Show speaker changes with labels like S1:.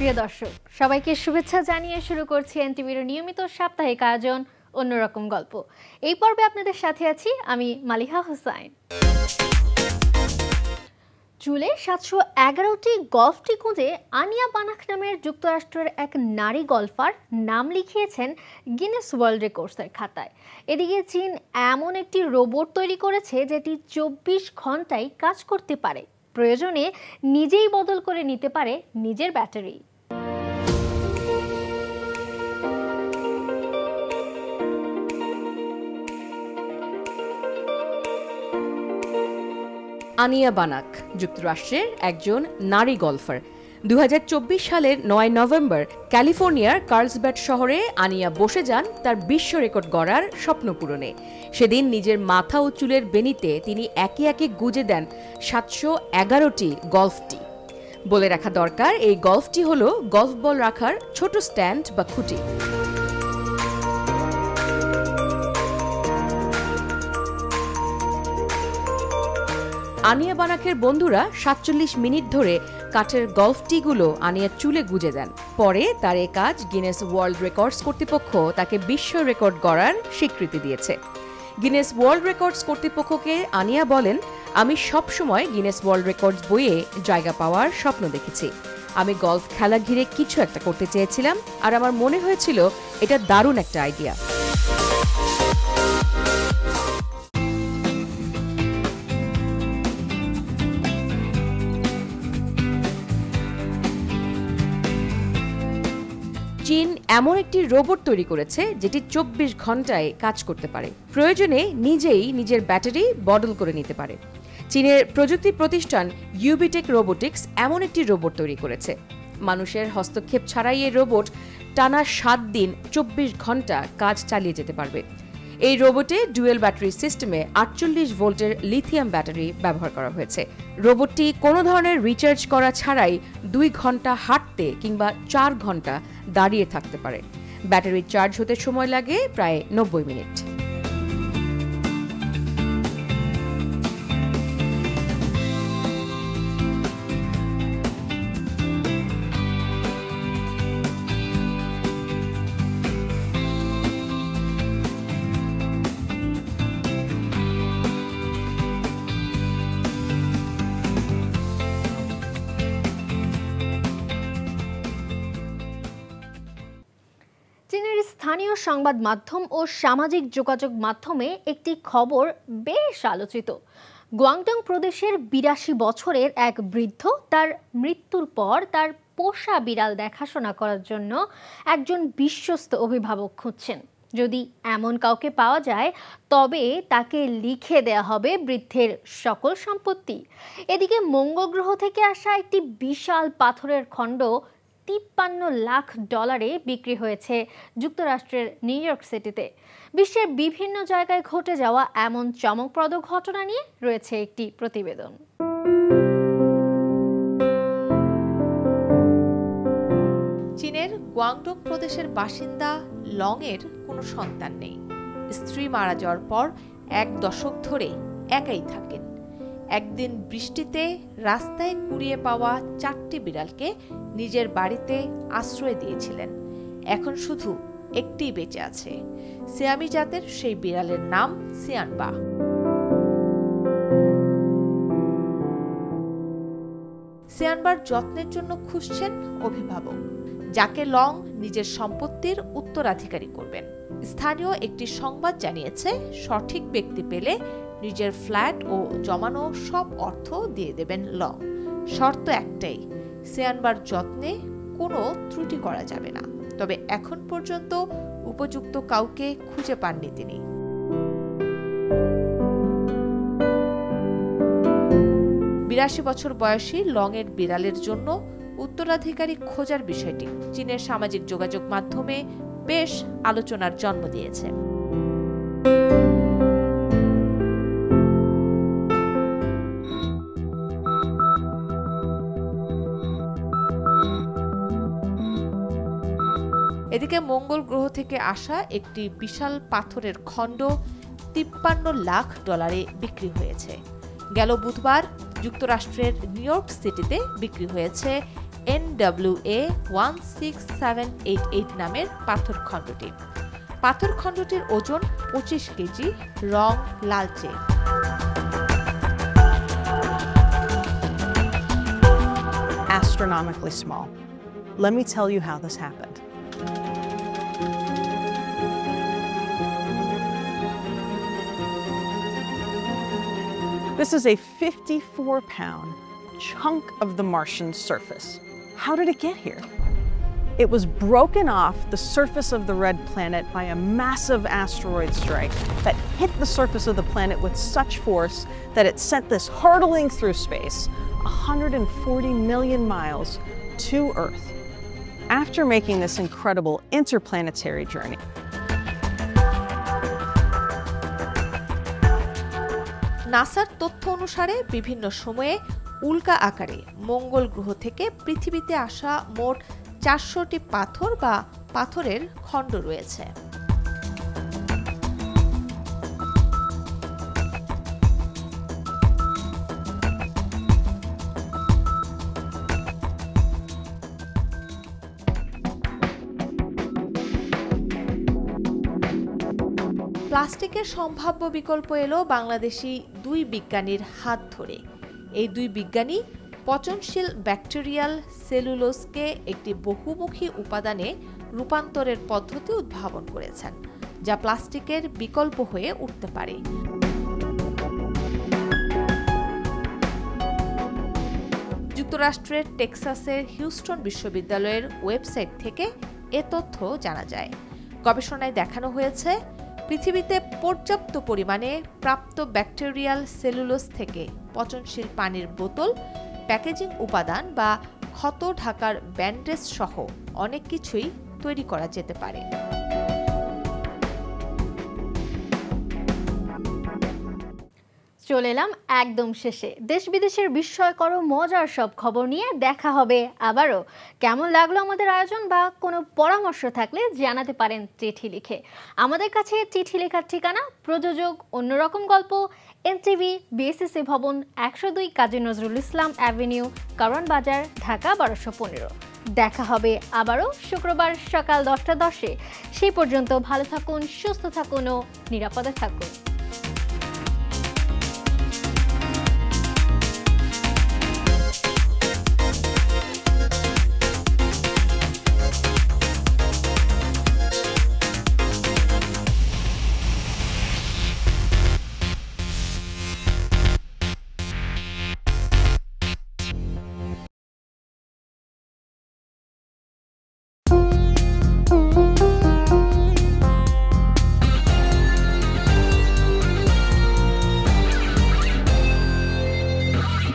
S1: প্রিয় দর্শক সবাইকে শুভেচ্ছা জানিয়ে শুরু করছি এনটিভির নিয়মিত সাপ্তাহিক আয়োজন অন্যরকম গল্প। এই পর্বে আপনাদের সাথে আছি আমি মালিহা হোসাইন। চুলে 711টি গলফটি খুঁজে আনিয়া বানাক নামের যুক্তরাষ্ট্রের এক নারী গলফার নাম লিখিয়েছেন গিনেস ওয়ার্ল্ড রেকর্ডসের খাতায়। এদিকে চীন এমন একটি রোবট তৈরি করেছে যেটি 24 ঘন্টায় কাজ করতে পারে, প্রয়োজনে নিজেই বদল করে নিতে পারে নিজের ব্যাটারি।
S2: আনিয়া বানাক যুক্তরাষ্ট্রের একজন নারী গলফার। 2024 সালের 9 নভেম্বর ক্যালিফোর্নিয়ার কার্লসবাড শহরে আনিয়া বসে যান তার বিশ্ব রেকর্ড গড়ার স্বপ্ন পূরণে। সেদিন নিজের মাথা ও চুলের বেনিতে তিনি একে একে গুজে দেন 711টি গলফটি। বলে রাখা দরকার, এই গলফটি হলো গলফ বল রাখার ছোট স্ট্যান্ড বা খুঁটি। আনিয়া বানাকের বন্ধুরা 47 মিনিট ধরে কাঠের গলফটিগুলো আনিয়ার চুলে গুজে দেন। পরে তার এই কাজ গিনেস ওয়ার্ল্ড রেকর্ডস কর্তৃপক্ষ তাকে বিশ্ব রেকর্ড গড়ার স্বীকৃতি দিয়েছে। গিনেস ওয়ার্ল্ড রেকর্ডস কর্তৃপক্ষকে আনিয়া বলেন, আমি সবসময় গিনেস ওয়ার্ল্ড রেকর্ডস বইয়ে জায়গা পাওয়ার স্বপ্ন দেখেছি। আমি গলফ খেলা ঘিরে কিছু একটা করতে চেয়েছিলাম, আর আমার মনে হয়েছিল এটা দারুণ একটা আইডিয়া। চীন এমন একটি রোবট তৈরি করেছে যেটি 24 ঘন্টায় কাজ করতে পারে, প্রয়োজনে নিজেই নিজের ব্যাটারি বদল করে নিতে পারে। চীনের প্রযুক্তি প্রতিষ্ঠান ইউবিটেক রোবোটিক্স এমন একটি রোবট তৈরি করেছে। মানুষের হস্তক্ষেপ ছাড়াই এই রোবট টানা 7 দিন 24 ঘন্টা কাজ চালিয়ে যেতে পারবে। এই রোবটে ডুয়েল ব্যাটারি সিস্টেমে 48 ভোল্টের লিথিয়াম ব্যাটারি ব্যবহার করা হয়েছে। রোবটটি কোনো ধরনের রিচার্জ করা ছাড়াই 2 ঘন্টা হাঁটতে কিংবা 4 ঘন্টা দাঁড়িয়ে থাকতে পারে। ব্যাটারি চার্জ হতে সময় লাগে প্রায় 90 মিনিট।
S1: চীনের স্থানীয় সংবাদ মাধ্যম ও সামাজিক যোগাযোগ মাধ্যমে একটি খবর বেশ আলোচিত। গুয়াংডং প্রদেশের 82 বছরের এক বৃদ্ধ তার মৃত্যুর পর তার পোষা বিড়াল দেখাশোনা করার জন্য একজন বিশ্বস্ত অভিভাবক খুঁজছেন। যদি এমন কাউকে পাওয়া যায় তবে তাকে লিখে দেয়া হবে বৃদ্ধের সকল সম্পত্তি। এদিকে মঙ্গল গ্রহ থেকে আসা একটি বিশাল পাথরের খণ্ড $53 লাখ বিক্রি হয়েছে যুক্তরাষ্ট্রের নিউ ইয়র্ক সিটিতে। বিশ্বের বিভিন্ন জায়গায় ঘটে যাওয়া এমন চমকপ্রদ ঘটনা নিয়ে রয়েছে একটি প্রতিবেদন।
S3: চীনের গুয়াংডং প্রদেশের বাসিন্দা লং এর কোনো সন্তান নেই। স্ত্রী মারা যাওয়ার পর 1 দশক ধরে একাই থাকেন। একদিন বৃষ্টিতে রাস্তায় কুড়িয়ে পাওয়া 4টি বিড়ালকে নিজের বাড়িতে আশ্রয় দিয়েছিলেন। এখন শুধু একটিই বেঁচে আছে। সিয়ামি জাতের সেই বিড়ালের নাম সিয়ানবা। সিয়ানবার যত্নের জন্য খুঁজছেন অভিভাবক, যাকে লং নিজের সম্পত্তির উত্তরাধিকারী করবেন। স্থানীয় একটি সংবাদ জানিয়েছে, সঠিক ব্যক্তি পেলে নিজের ফ্ল্যাট ও জমানো সব অর্থ দিয়ে দেবেন লং। শর্ত একটাই, সিয়ানবার যত্নে কোনো ত্রুটি করা যাবে না। তবে এখন পর্যন্ত উপযুক্ত কাউকে খুঁজে পাননি তিনি। বিরাশি বছর বয়সী লং এর বিড়ালের জন্য উত্তরাধিকারী খোঁজার বিষয়টি চীনের সামাজিক যোগাযোগ মাধ্যমে বেশ আলোচনার জন্ম দিয়েছে। এদিকে মঙ্গল গ্রহ থেকে আসা একটি বিশাল পাথরের খণ্ড $53 লাখ বিক্রি হয়েছে। গেল বুধবার যুক্তরাষ্ট্রের নিউ ইয়র্ক সিটিতে বিক্রি হয়েছে NWA 16788 নামের পাথরখণ্ডটি। পাথরখণ্ডটির ওজন 25 কেজি, রং লালচে।
S4: Astronomically small. Let me tell you how this happened. This is a 54-pound chunk of the Martian surface. How did it get here? It was broken off the surface of the red planet by a massive asteroid strike that hit the surface of the planet with such force that it sent this hurtling through space 140 million miles to Earth. After making this incredible interplanetary journey,
S3: নাসার তথ্য অনুসারে বিভিন্ন সময়ে উল্কা আকারে মঙ্গল গ্রহ থেকে পৃথিবীতে আসা মোট 400টি পাথর বা পাথরের খণ্ড রয়েছে। প্লাস্টিকের সম্ভাব্য বিকল্প এলো বাংলাদেশি 2 বিজ্ঞানীর হাত ধরে। এই 2 বিজ্ঞানী পচনশীল ব্যাকটেরিয়াল সেলুলোজকে একটি বহুমুখী উপাদানে রূপান্তরের পদ্ধতি উদ্ভাবন করেছেন, যা প্লাস্টিকের বিকল্প হয়ে উঠতে পারে। যুক্তরাষ্ট্রের টেক্সাসের হিউস্টন বিশ্ববিদ্যালয়ের ওয়েবসাইট থেকে এ তথ্য জানা যায়। গবেষণায় দেখানো হয়েছে, পৃথিবীতে পর্যাপ্ত পরিমাণে প্রাপ্ত ব্যাকটেরিয়াল সেলুলোজ থেকে পচনশীল পানির বোতল, প্যাকেজিং উপাদান বা ক্ষত ঢাকার ব্যান্ডেজ সহ অনেক কিছুই তৈরি করা যেতে পারে।
S1: চলে এলাম একদম শেষে। দেশ বিদেশের বিস্ময়কর মজার সব খবর নিয়ে দেখা হবে আবারও। কেমন লাগলো আমাদের আয়োজন বা কোনো পরামর্শ থাকলে জানাতে পারেন চিঠি লিখে। আমাদের কাছে চিঠি লেখার ঠিকানা প্রযোজক অন্যরকম গল্প, NTV, BSSA ভবন, 102 কাজী নজরুল ইসলাম অ্যাভিনিউ, কারওয়ান বাজার, ঢাকা 1215। দেখা হবে আবারও শুক্রবার সকাল 10টা 10-এ। সেই পর্যন্ত ভালো থাকুন, সুস্থ থাকুন ও নিরাপদে থাকুন।